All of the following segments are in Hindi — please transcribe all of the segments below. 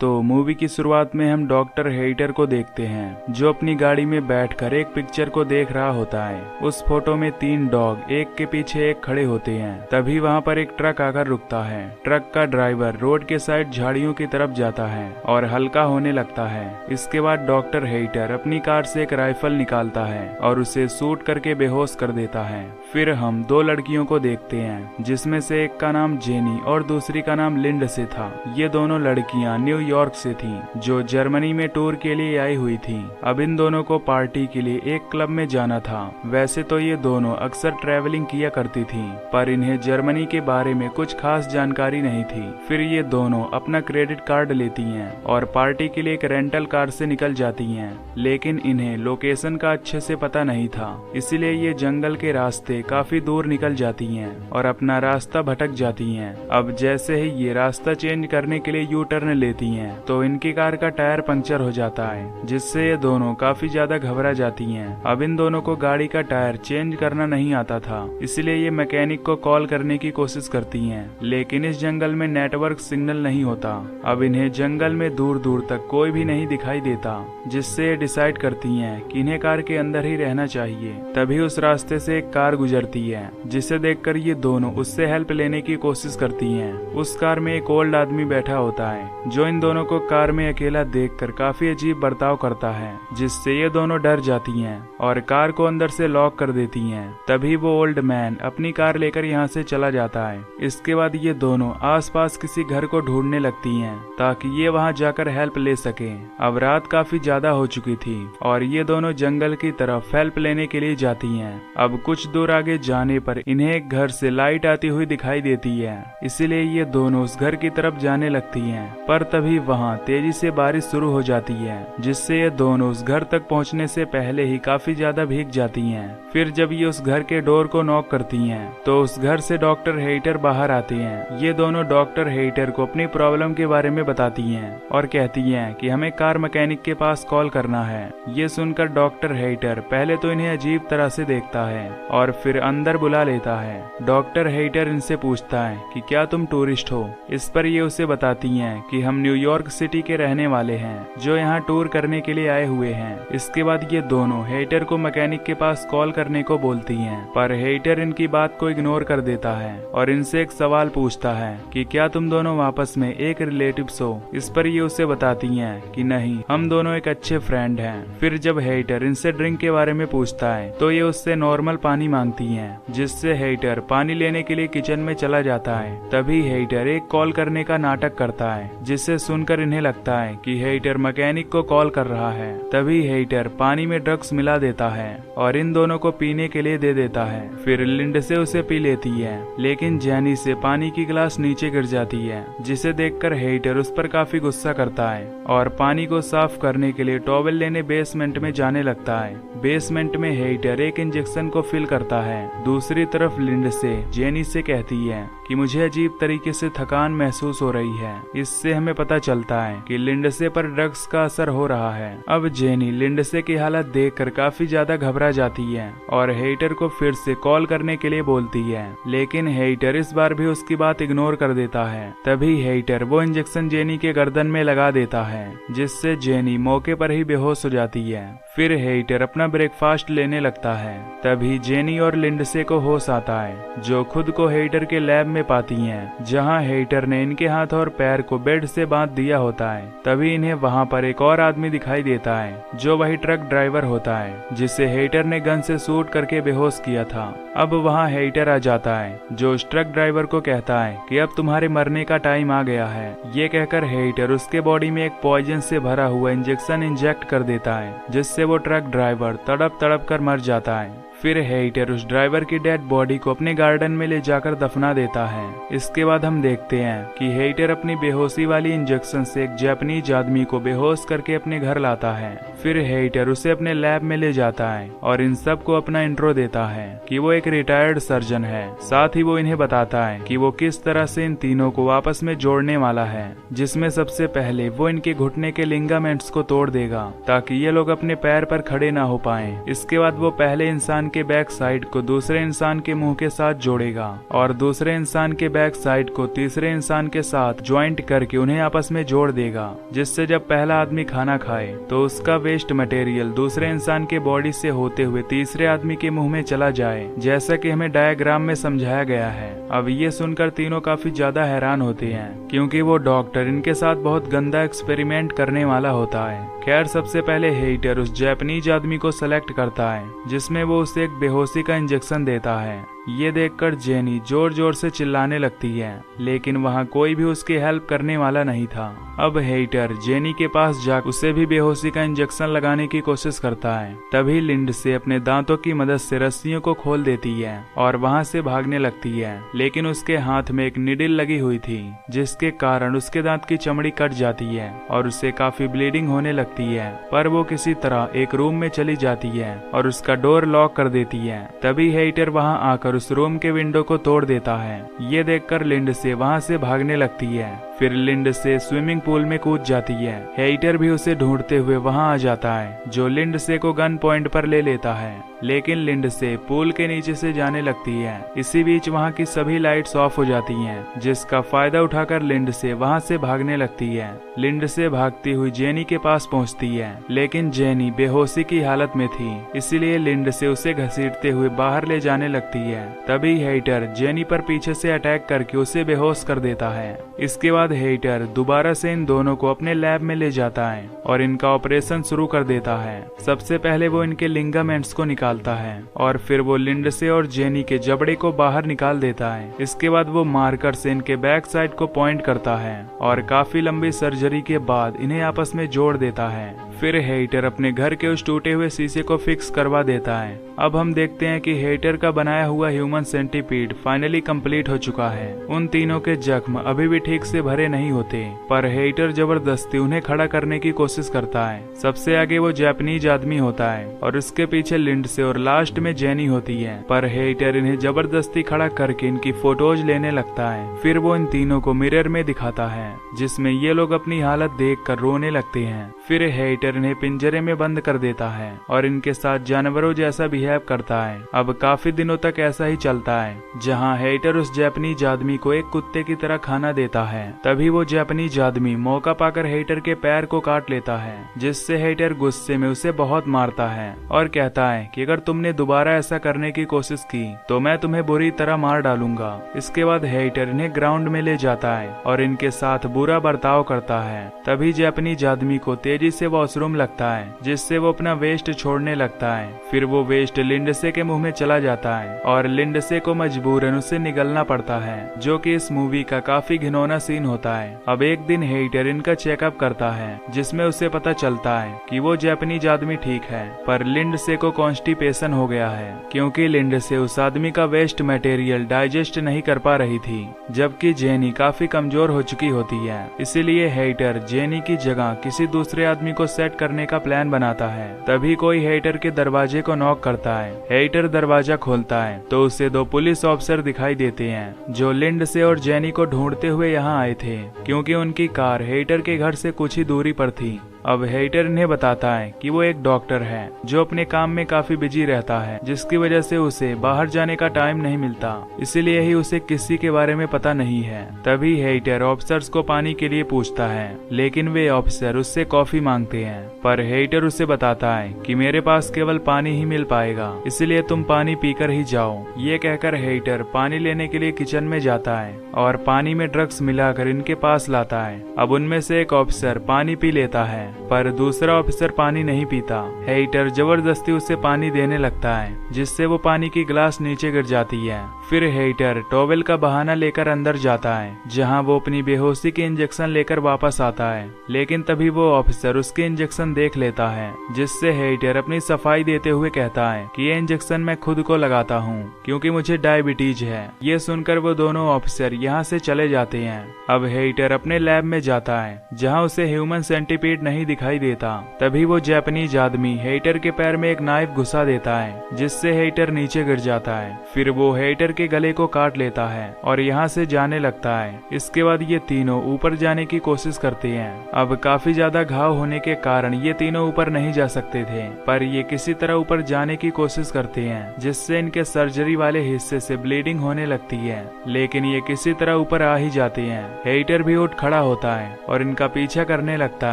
तो मूवी की शुरुआत में हम डॉक्टर हेइटर को देखते हैं जो अपनी गाड़ी में बैठकर एक पिक्चर को देख रहा होता है। उस फोटो में 3 डॉग एक के पीछे एक खड़े होते हैं। तभी वहाँ पर एक ट्रक आकर रुकता है। ट्रक का ड्राइवर रोड के साइड झाड़ियों की तरफ जाता है और हल्का होने लगता है। इसके बाद डॉक्टर हेइटर अपनी कार से एक राइफल निकालता है और उसे शूट करके बेहोश कर देता है। फिर हम 2 लड़कियों को देखते हैं जिसमें से एक का नाम जेनी और दूसरी का नाम लिंडसे था। ये दोनों लड़कियां न्यूयॉर्क से थीं जो जर्मनी में टूर के लिए आई हुई थीं। अब इन दोनों को पार्टी के लिए एक क्लब में जाना था। वैसे तो ये दोनों अक्सर ट्रैवलिंग किया करती थीं, पर इन्हें जर्मनी के बारे में कुछ खास जानकारी नहीं थी। फिर ये दोनों अपना क्रेडिट कार्ड लेती हैं और पार्टी के लिए एक रेंटल कार से निकल जाती हैं। लेकिन इन्हें लोकेशन का अच्छे से पता नहीं था, इसीलिए ये जंगल के रास्ते काफी दूर निकल जाती हैं और अपना रास्ता भटक जाती हैं। अब जैसे ही ये रास्ता चेंज करने के लिए यू टर्न लेती हैं तो इनकी कार का टायर पंक्चर हो जाता है, जिससे ये दोनों काफी ज्यादा घबरा जाती हैं। अब इन दोनों को गाड़ी का टायर चेंज करना नहीं आता था, इसलिए ये मैकेनिक को कॉल करने की कोशिश करती हैं। लेकिन इस जंगल में नेटवर्क सिग्नल नहीं होता। अब इन्हें जंगल में दूर दूर तक कोई भी नहीं दिखाई देता, जिससे ये डिसाइड करती हैं कि इन्हें कार के अंदर ही रहना चाहिए। तभी उस रास्ते से एक कार गुजरती है, जिसे देखकर ये दोनों उससे हेल्प लेने की कोशिश करती हैं। उस कार में एक ओल्ड आदमी बैठा होता है जो इन दोनों को कार में अकेला देखकर काफी अजीब बर्ताव करता है, जिससे ये दोनों डर जाती हैं और कार को अंदर से लॉक कर देती हैं। तभी वो ओल्ड मैन अपनी कार लेकर यहाँ से चला जाता है। इसके बाद ये दोनों आसपास किसी घर को ढूंढने लगती हैं ताकि ये वहाँ जाकर हेल्प ले सके। अब रात काफी ज्यादा हो चुकी थी और ये दोनों जंगल की तरफ हेल्प लेने के लिए जाती हैं। अब कुछ दूर आगे जाने पर इन्हें एक घर से लाइट आती हुई दिखाई देती है, इसीलिए ये दोनों उस घर की तरफ जाने लगती हैं। पर तभी वहाँ तेजी से बारिश शुरू हो जाती है, जिससे ये दोनों उस घर तक पहुँचने से पहले ही काफी ज्यादा भीग जाती हैं। फिर जब ये उस घर के डोर को नॉक करती हैं तो उस घर से डॉक्टर हेइटर बाहर आते हैं। ये दोनों डॉक्टर हेइटर को अपनी प्रॉब्लम के बारे में बताती हैं और कहती हैं कि हमें कार मैकेनिक के पास कॉल करना है। ये सुनकर डॉक्टर हेइटर पहले तो इन्हें अजीब तरह से देखता है और फिर अंदर बुला लेता है। डॉक्टर हेइटर इनसे पूछता है कि क्या तुम टूरिस्ट हो। इस पर ये उसे बताती हैं कि हम न्यूयॉर्क सिटी के रहने वाले हैं जो यहाँ टूर करने के लिए आए हुए हैं। इसके बाद ये दोनों हेइटर को मैकेनिक के पास कॉल करने को बोलती हैं, पर हेइटर इनकी बात को इग्नोर कर देता है और इनसे एक सवाल पूछता है कि क्या तुम दोनों आपस में एक रिलेटिव्स हो। इस पर ये उसे बताती हैं कि नहीं, हम दोनों एक अच्छे फ्रेंड हैं। फिर जब हेइटर इनसे ड्रिंक के बारे में पूछता है तो ये उससे नॉर्मल पानी मांगती हैं, जिससे हेइटर पानी लेने के लिए किचन में चला जाता है। तभी हेइटर एक कॉल करने का नाटक करता है, जिसे सुनकर इन्हें लगता है कि हेइटर मैकेनिक को कॉल कर रहा है। तभी हेइटर पानी में ड्रग्स मिला देता है और इन दोनों को पीने के लिए दे देता है। फिर लिंडसे उसे पी लेती है, लेकिन जेनी से पानी की गिलास नीचे गिर जाती है, जिसे देखकर हेइटर उस पर काफी गुस्सा करता है और पानी को साफ करने के लिए टॉवेल लेने बेसमेंट में जाने लगता है। बेसमेंट में हेइटर एक इंजेक्शन को फिल करता है। दूसरी तरफ लिंडसे जेनी से कहती है कि मुझे अजीब तरीके से थकान महसूस हो रही है। इससे हमें पता चलता है कि लिंडसे पर ड्रग्स का असर हो रहा है। अब जेनी लिंडसे की हालत देखकर काफी ज्यादा घबरा जाती है और हेइटर को फिर से कॉल करने के लिए बोलती है, लेकिन हेइटर इस बार भी उसकी बात इग्नोर कर देता है। तभी हेइटर वो इंजेक्शन जेनी के गर्दन में लगा देता है, जिससे जेनी मौके पर ही बेहोश हो जाती है। फिर हेइटर अपना ब्रेकफास्ट लेने लगता है। तभी जेनी और लिंडसे को होश आता है, जो खुद को हेइटर के लैब में पाती हैं, जहां हेइटर ने इनके हाथ और पैर को बेड से बांध दिया होता है। तभी इन्हें वहां पर एक और आदमी दिखाई देता है, जो वही ट्रक ड्राइवर होता है जिसे हेइटर ने गन से शूट करके बेहोश किया था। अब वहां हेइटर आ जाता है, जो उस ट्रक ड्राइवर को कहता है कि अब तुम्हारे मरने का टाइम आ गया है। ये कहकर हेइटर उसके बॉडी में एक पॉइजन से भरा हुआ इंजेक्शन इंजेक्ट कर देता है, जिससे वो ट्रक ड्राइवर तड़प तड़प कर मर जाता है। फिर हेइटर उस ड्राइवर की डेड बॉडी को अपने गार्डन में ले जाकर दफना देता है। इसके बाद हम देखते हैं कि हेइटर अपनी बेहोशी वाली इंजेक्शन से एक जापानीज आदमी को बेहोश करके अपने घर लाता है। फिर हेइटर उसे अपने लैब में ले जाता है और इन सब को अपना इंट्रो देता है कि वो एक रिटायर्ड सर्जन है। साथ ही वो इन्हें बताता है कि वो किस तरह से इन तीनों को आपस में जोड़ने वाला है, जिसमें सबसे पहले वो इनके घुटने के लिगामेंट्स को तोड़ देगा ताकि ये लोग अपने पैर पर खड़े ना हो पाएं। इसके बाद वो पहले इंसान के बैक साइड को दूसरे इंसान के मुंह के साथ जोड़ेगा और दूसरे इंसान के बैक साइड को तीसरे इंसान के साथ ज्वाइंट करके उन्हें आपस में जोड़ देगा, जिससे जब पहला आदमी खाना खाए तो उसका वेस्ट मटेरियल दूसरे इंसान के बॉडी से होते हुए तीसरे आदमी के मुंह में चला जाए, जैसा कि हमें डायग्राम में समझाया गया है। अब ये सुनकर तीनों काफी ज्यादा हैरान होते हैं, क्योंकि वो डॉक्टर इनके साथ बहुत गंदा एक्सपेरिमेंट करने वाला होता है। खैर, सबसे पहले हेइटर उस जापानीज आदमी को सेलेक्ट करता है, जिसमें वो उसे एक बेहोशी का इंजेक्शन देता है। ये देखकर जेनी जोर जोर से चिल्लाने लगती है, लेकिन वहाँ कोई भी उसकी हेल्प करने वाला नहीं था। अब हेइटर जेनी के पास जाकर उसे भी बेहोशी का इंजेक्शन लगाने की कोशिश करता है। तभी लिंडसे अपने दांतों की मदद से रस्सियों को खोल देती है और वहाँ से भागने लगती है, लेकिन उसके हाथ में एक निडिल लगी हुई थी, जिसके कारण उसके दांत की चमड़ी कट जाती है और उसे काफी ब्लीडिंग होने लगती है। पर वो किसी तरह एक रूम में चली जाती है और उसका डोर लॉक कर देती है। तभी हेइटर वहाँ आकर उस रूम के विंडो को तोड़ देता है। ये देखकर लिंडसे वहाँ से भागने लगती है। फिर लिंडसे स्विमिंग पूल में कूद जाती है। हेइटर भी उसे ढूंढते हुए वहाँ आ जाता है, जो लिंडसे को गन पॉइंट पर ले लेता है, लेकिन लिंडसे पूल के नीचे से जाने लगती है। इसी बीच वहाँ की सभी लाइट्स ऑफ हो जाती हैं, जिसका फायदा उठाकर लिंडसे वहाँ से भागने लगती है। लिंडसे भागती हुई जेनी के पास पहुँचती है, लेकिन जेनी बेहोशी की हालत में थी, इसीलिए लिंडसे उसे घसीटते हुए बाहर ले जाने लगती है। तभी हेइटर जेनी पर पीछे से अटैक करके उसे बेहोश कर देता है। इसके बाद हेइटर दोबारा से इन दोनों को अपने लैब में ले जाता है और इनका ऑपरेशन शुरू कर देता है। सबसे पहले वो इनके लिगामेंट्स को निकालता है और फिर वो लिंडसे और जेनी के जबड़े को बाहर निकाल देता है। इसके बाद वो मार्कर से इनके बैक साइड को पॉइंट करता है और काफी लंबी सर्जरी के बाद इन्हें आपस में जोड़ देता है। फिर हेइटर अपने घर के उस टूटे हुए शीशे को फिक्स करवा देता है। अब हम देखते हैं कि हेइटर का बनाया हुआ ह्यूमन सेंटीपीड फाइनली कंप्लीट हो चुका है। उन तीनों के जख्म अभी भी ठीक से भरे नहीं होते, पर हेइटर जबरदस्ती उन्हें खड़ा करने की कोशिश करता है। सबसे आगे वो जापानीज आदमी होता है और उसके पीछे लिंडसे और लास्ट में जेनी होती है, पर हेइटर इन्हें जबरदस्ती खड़ा करके इनकी फोटोज लेने लगता है। फिर वो इन तीनों को मिरर में दिखाता है, जिसमें ये लोग अपनी हालत देखकर रोने लगते हैं। फिर हेइटर इन्हें पिंजरे में बंद कर देता है और इनके साथ जानवरों जैसा बिहेव करता है। अब काफी दिनों तक ऐसा ही चलता है, जहां हेइटर उस जापानीज आदमी को एक कुत्ते की तरह खाना देता है। तभी वो जापानीज आदमी मौका पाकर हेइटर के पैर को काट लेता है, जिससे हेइटर गुस्से में उसे बहुत मारता है और कहता है कि अगर तुमने दोबारा ऐसा करने की कोशिश की तो मैं तुम्हें बुरी तरह मार डालूंगा। इसके बाद हेइटर इन्हें ग्राउंड में ले जाता है और इनके साथ बुरा बर्ताव करता है। तभी जापानीज आदमी को तेजी से वॉशरूम लगता है, जिससे वो अपना वेस्ट छोड़ने लगता है। फिर वो वेस्ट लिंडसे के मुंह में चला जाता है और लिंडसे को मजबूरन उसे निगलना पड़ता है, जो कि इस मूवी का काफी घिनौना सीन होता है। अब एक दिन हेइटर इनका चेकअप करता है, जिसमें उसे पता चलता है कि वो जापानीज आदमी ठीक है, पर लिंडसे को कॉन्स्टिपेशन हो गया है, क्योंकि लिंडसे उस आदमी का वेस्ट मटेरियल डाइजेस्ट नहीं कर पा रही थी, जबकि जेनी काफी कमजोर हो चुकी होती है। इसीलिए हेइटर जेनी की जगह किसी दूसरे आदमी को सेट करने का प्लान बनाता है। तभी कोई हेइटर के दरवाजे को नॉक करता है। हेइटर दरवाजा खोलता है तो उसे दो पुलिस ऑफिसर दिखाई देते हैं, जो लिंडसे और जेनी को ढूंढते हुए यहाँ आए थे, क्योंकि उनकी कार हेइटर के घर से कुछ ही दूरी पर थी। अब हेइटर इन्हें बताता है कि वो एक डॉक्टर है जो अपने काम में काफी बिजी रहता है, जिसकी वजह से उसे बाहर जाने का टाइम नहीं मिलता, इसीलिए ही उसे किसी के बारे में पता नहीं है। तभी हेइटर ऑफिसर्स को पानी के लिए पूछता है, लेकिन वे ऑफिसर उससे कॉफी मांगते हैं, पर हेइटर उसे बताता है कि मेरे पास केवल पानी ही मिल पाएगा, इसलिए तुम पानी पीकर ही जाओ। ये कहकर हेइटर पानी लेने के लिए किचन में जाता है और पानी में ड्रग्स मिलाकर इनके पास लाता है। अब उनमें से एक ऑफिसर पानी पी लेता है, पर दूसरा ऑफिसर पानी नहीं पीता। हेइटर जबरदस्ती उसे पानी देने लगता है, जिससे वो पानी की गिलास नीचे गिर जाती है। फिर हेइटर टॉवेल का बहाना लेकर अंदर जाता है, जहां वो अपनी बेहोशी के इंजेक्शन लेकर वापस आता है, लेकिन तभी वो ऑफिसर उसके इंजेक्शन देख लेता है, जिससे हेइटर अपनी सफाई देते हुए कहता है कि ये इंजेक्शन मैं खुद को लगाता हूँ, क्योंकि मुझे डायबिटीज है। ये सुनकर वो दोनों ऑफिसर यहाँ से चले जाते हैं। अब हेइटर अपने लैब में जाता है, जहाँ उसे ह्यूमन सेंटीपीड नहीं दिखाई देता। तभी वो जापानीज आदमी हेइटर के पैर में एक नाइफ घुसा देता है, जिससे हेइटर नीचे गिर जाता है। फिर वो हेइटर के गले को काट लेता है और यहाँ से जाने लगता है। इसके बाद ये तीनों ऊपर जाने की कोशिश करते हैं। अब काफी ज्यादा घाव होने के कारण ये तीनों ऊपर नहीं जा सकते थे, पर ये किसी तरह ऊपर जाने की कोशिश करते हैं, जिससे इनके सर्जरी वाले हिस्से से ब्लीडिंग होने लगती है। लेकिन ये किसी तरह ऊपर आ ही जाते हैं। हेइटर भी उठ खड़ा होता है और इनका पीछा करने लगता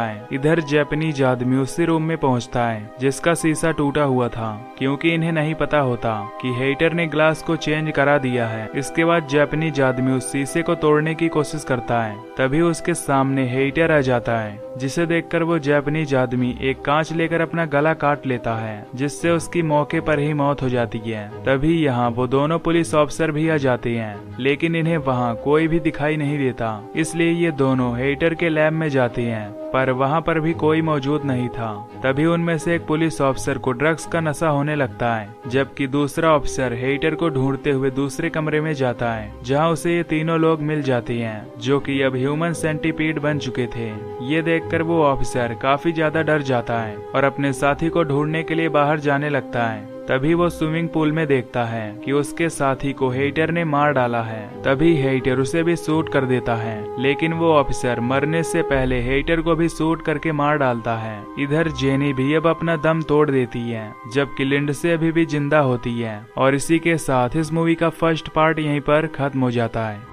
है। इधर जापानीज आदमी उसी रूम में पहुंचता है जिसका शीशा टूटा हुआ था, क्योंकि इन्हें नहीं पता होता कि हेइटर ने ग्लास को चेंज करा दिया है। इसके बाद जापानीज आदमी उस शीशे को तोड़ने की कोशिश करता है, तभी उसके सामने हेइटर आ जाता है, जिसे देखकर वो जापानीज आदमी एक कांच लेकर अपना गला काट लेता है, जिससे उसकी मौके पर ही मौत हो जाती है। तभी यहाँ वो दोनों पुलिस ऑफिसर भी आ जाते हैं, लेकिन इन्हें वहाँ कोई भी दिखाई नहीं देता। इसलिए ये दोनों हेइटर के लैब में जाते हैं, पर वहाँ पर भी कोई मौजूद नहीं था। तभी उनमें से एक पुलिस ऑफिसर को ड्रग्स का नशा होने लगता है, जबकि दूसरा ऑफिसर हेइटर को ढूंढते हुए दूसरे कमरे में जाता है, जहाँ उसे ये तीनों लोग मिल जाते हैं, जो कि अब ह्यूमन सेंटीपीड बन चुके थे। ये देखकर वो ऑफिसर काफी ज्यादा डर जाता है और अपने साथी को ढूंढने के लिए बाहर जाने लगता है। तभी वो स्विमिंग पूल में देखता है कि उसके साथी को हेइटर ने मार डाला है। तभी हेइटर उसे भी शूट कर देता है, लेकिन वो ऑफिसर मरने से पहले हेइटर को भी शूट करके मार डालता है। इधर जेनी भी अब अपना दम तोड़ देती है, जबकि लिंडसे अभी भी जिंदा होती है। और इसी के साथ इस मूवी का फर्स्ट पार्ट यहीं पर खत्म हो जाता है।